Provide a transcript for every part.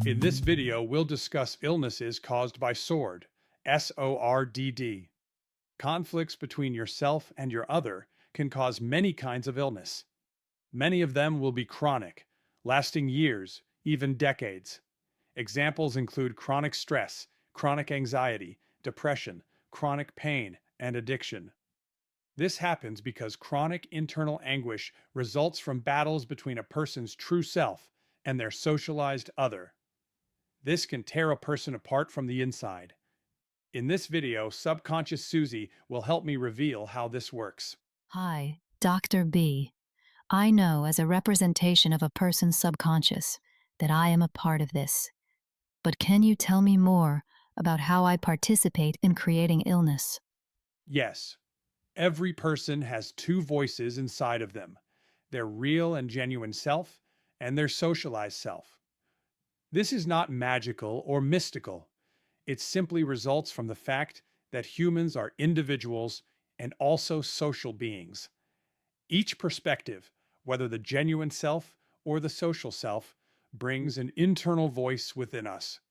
In this video, we'll discuss illnesses caused by SORD, S-O-R-D-D. Conflicts between yourself and your other can cause many kinds of illness. Many of them will be chronic, lasting years, even decades. Examples include chronic stress, chronic anxiety, depression, chronic pain, and addiction. This happens because chronic internal anguish results from battles between a person's true self and their socialized other. This can tear a person apart from the inside. In this video, Subconscious Susie will help me reveal how this works. Hi, Dr. B. I know as a representation of a person's subconscious that I am a part of this. But can you tell me more about how I participate in creating illness? Yes, every person has two voices inside of them, their real and genuine self and their socialized self. This is not magical or mystical. It simply results from the fact that humans are individuals and also social beings. Each perspective, whether the genuine self or the social self, brings an internal voice within us.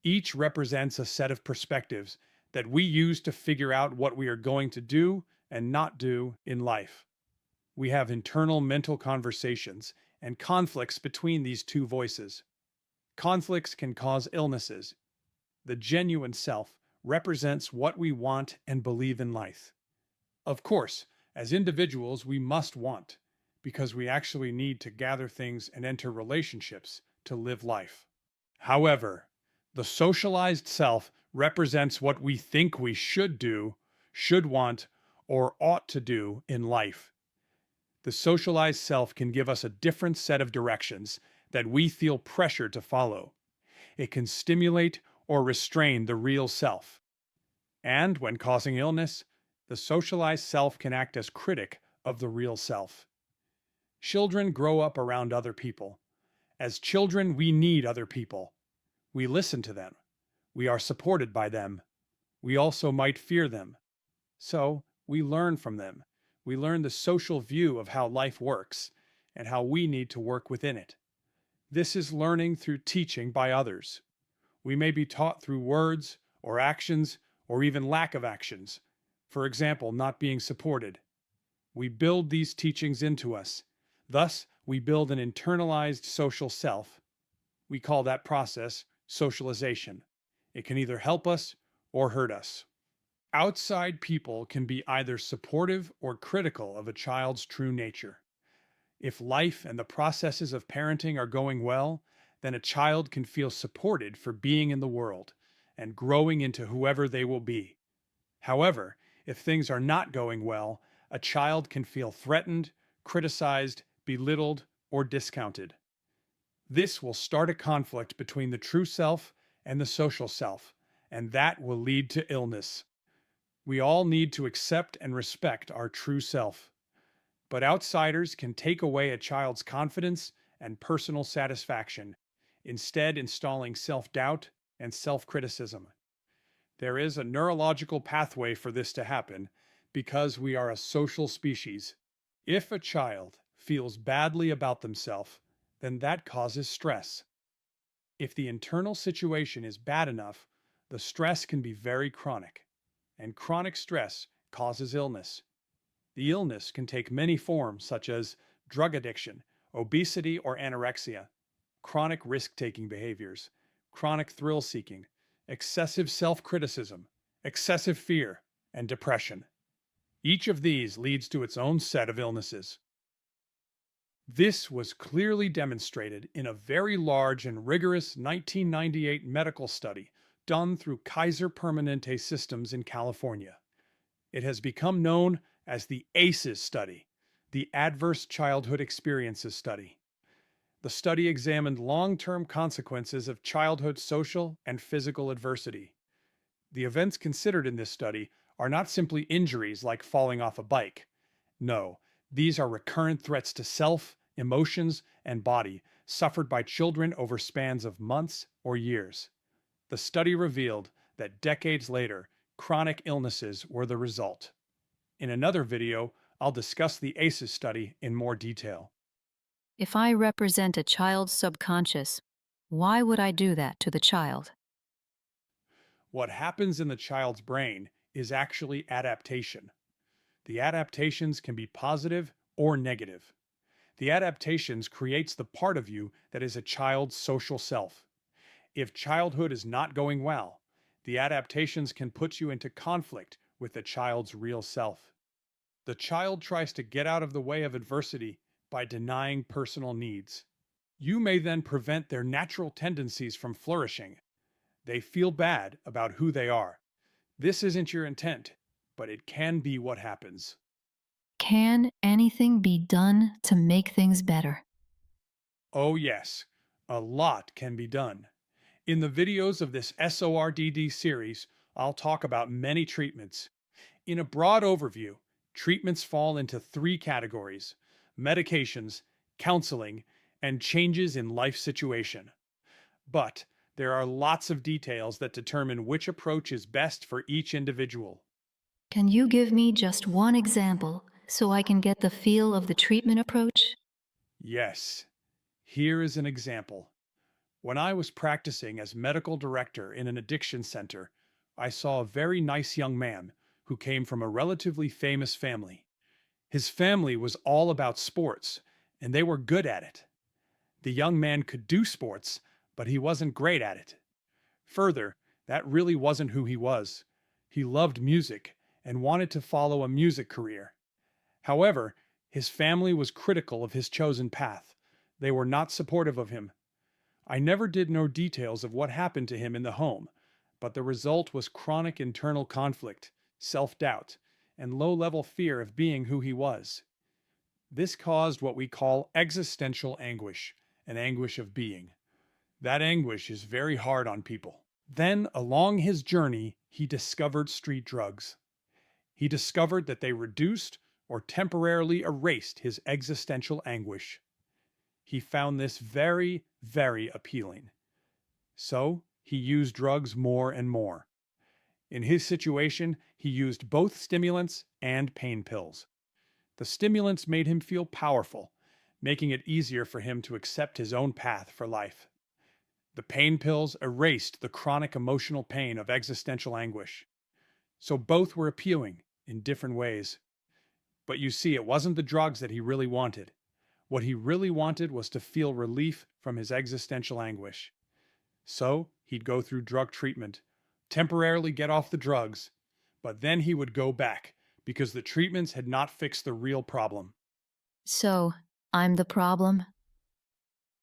Each represents a set of perspectives that we use to figure out what we are going to do and not do in life. We have internal mental conversations and conflicts between these two voices. Conflicts can cause illnesses. The genuine self represents what we want and believe in life. Of course, as individuals, we must want, because we actually need to gather things and enter relationships to live life. However, the socialized self represents what we think we should do, should want, or ought to do in life. The socialized self can give us a different set of directions that we feel pressure to follow. It can stimulate or restrain the real self. And when causing illness, the socialized self can act as critic of the real self. Children grow up around other people. As children, we need other people. We listen to them. We are supported by them. We also might fear them. So, we learn from them. We learn the social view of how life works and how we need to work within it. This is learning through teaching by others. We may be taught through words or actions or even lack of actions. For example, not being supported. We build these teachings into us. Thus, we build an internalized social self. We call that process socialization. It can either help us or hurt us. Outside people can be either supportive or critical of a child's true nature. If life and the processes of parenting are going well, then a child can feel supported for being in the world and growing into whoever they will be. However, if things are not going well, a child can feel threatened, criticized, belittled, or discounted. This will start a conflict between the true self and the social self, and that will lead to illness. We all need to accept and respect our true self. But outsiders can take away a child's confidence and personal satisfaction, instead installing self-doubt and self-criticism. There is a neurological pathway for this to happen because we are a social species. If a child feels badly about themselves, then that causes stress. If the internal situation is bad enough, the stress can be very chronic, and chronic stress causes illness. The illness can take many forms such as drug addiction, obesity or anorexia, chronic risk-taking behaviors, chronic thrill-seeking, excessive self-criticism, excessive fear, and depression. Each of these leads to its own set of illnesses. This was clearly demonstrated in a very large and rigorous 1998 medical study done through Kaiser Permanente Systems in California. It has become known as the ACEs study, the Adverse Childhood Experiences study. The study examined long-term consequences of childhood social and physical adversity. The events considered in this study are not simply injuries like falling off a bike. No, these are recurrent threats to self, emotions, and body suffered by children over spans of months or years. The study revealed that decades later, chronic illnesses were the result. In another video, I'll discuss the ACEs study in more detail. If I represent a child's subconscious, Why would I do that to the child? What happens in the child's brain is actually adaptation. The adaptations can be positive or negative. The adaptations creates the part of you that is a child's social self. If childhood is not going well, the adaptations can put you into conflict with the child's real self. The child tries to get out of the way of adversity by denying personal needs. You may then prevent their natural tendencies from flourishing. They feel bad about who they are. This isn't your intent, but it can be what happens. Can anything be done to make things better? Oh, yes, a lot can be done. In the videos of this SOR-DD series, I'll talk about many treatments. In a broad overview, treatments fall into three categories: medications, counseling, and changes in life situation. But there are lots of details that determine which approach is best for each individual. Can you give me just one example so I can get the feel of the treatment approach? Yes, here is an example. When I was practicing as medical director in an addiction center, I saw a very nice young man who came from a relatively famous family. His family was all about sports, and they were good at it. The young man could do sports, but he wasn't great at it. Further, that really wasn't who he was. He loved music and wanted to follow a music career. However, his family was critical of his chosen path. They were not supportive of him. I never did know details of what happened to him in the home, but the result was chronic internal conflict, self-doubt, and low-level fear of being who he was. This caused what we call existential anguish, an anguish of being. That anguish is very hard on people. Then, along his journey, he discovered street drugs. He discovered that they reduced or temporarily erased his existential anguish. He found this very, very appealing. So, he used drugs more and more. In his situation, he used both stimulants and pain pills. The stimulants made him feel powerful, making it easier for him to accept his own path for life. The pain pills erased the chronic emotional pain of existential anguish. So both were appealing in different ways. But you see, it wasn't the drugs that he really wanted. What he really wanted was to feel relief from his existential anguish. So he'd go through drug treatment, temporarily get off the drugs, but then he would go back because the treatments had not fixed the real problem. So, I'm the problem?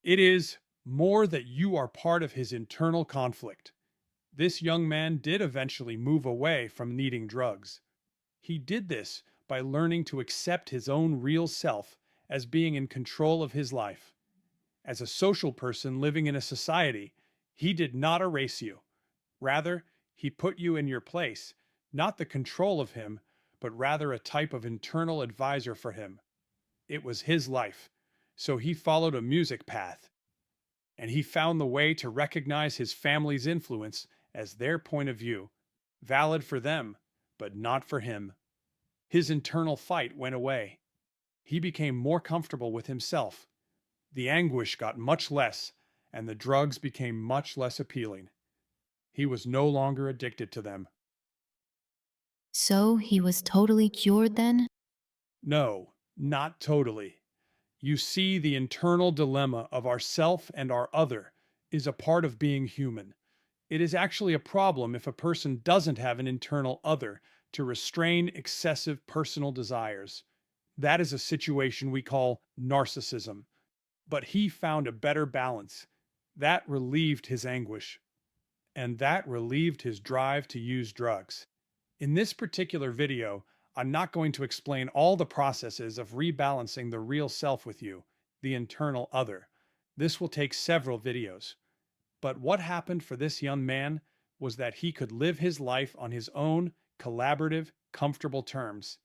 It is more that you are part of his internal conflict. This young man did eventually move away from needing drugs. He did this by learning to accept his own real self as being in control of his life. As a social person living in a society, he did not erase you. Rather, he put you in your place, not the control of him, but rather a type of internal advisor for him. It was his life, so he followed a music path, and he found the way to recognize his family's influence as their point of view, valid for them, but not for him. His internal fight went away. He became more comfortable with himself. The anguish got much less, and the drugs became much less appealing. He was no longer addicted to them. So, he was totally cured then? No, not totally. You see, the internal dilemma of our self and our other is a part of being human. It is actually a problem if a person doesn't have an internal other to restrain excessive personal desires. That is a situation we call narcissism. But he found a better balance. That relieved his anguish, and that relieved his drive to use drugs. In this particular video, I'm not going to explain all the processes of rebalancing the real self with you, the internal other. This will take several videos. But what happened for this young man was that he could live his life on his own collaborative, comfortable terms.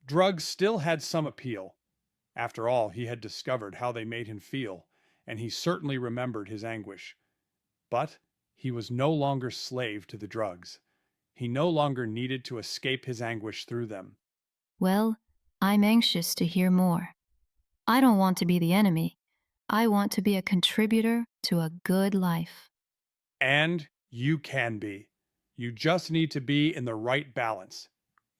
Drugs still had some appeal. After all, he had discovered how they made him feel, and he certainly remembered his anguish. But he was no longer slave to the drugs. He no longer needed to escape his anguish through them. Well, I'm anxious to hear more. I don't want to be the enemy. I want to be a contributor to a good life. And you can be. You just need to be in the right balance.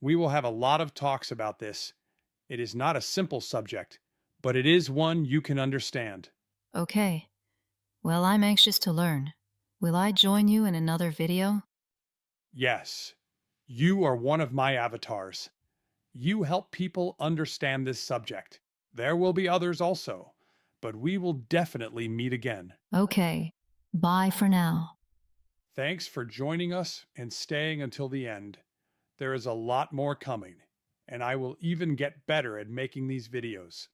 We will have a lot of talks about this. It is not a simple subject, but it is one you can understand. Okay. Well, I'm anxious to learn. Will I join you in another video? Yes, you are one of my avatars. You help people understand this subject. There will be others also, but we will definitely meet again. Okay. Bye for now. Thanks for joining us and staying until the end. There is a lot more coming, and I will even get better at making these videos.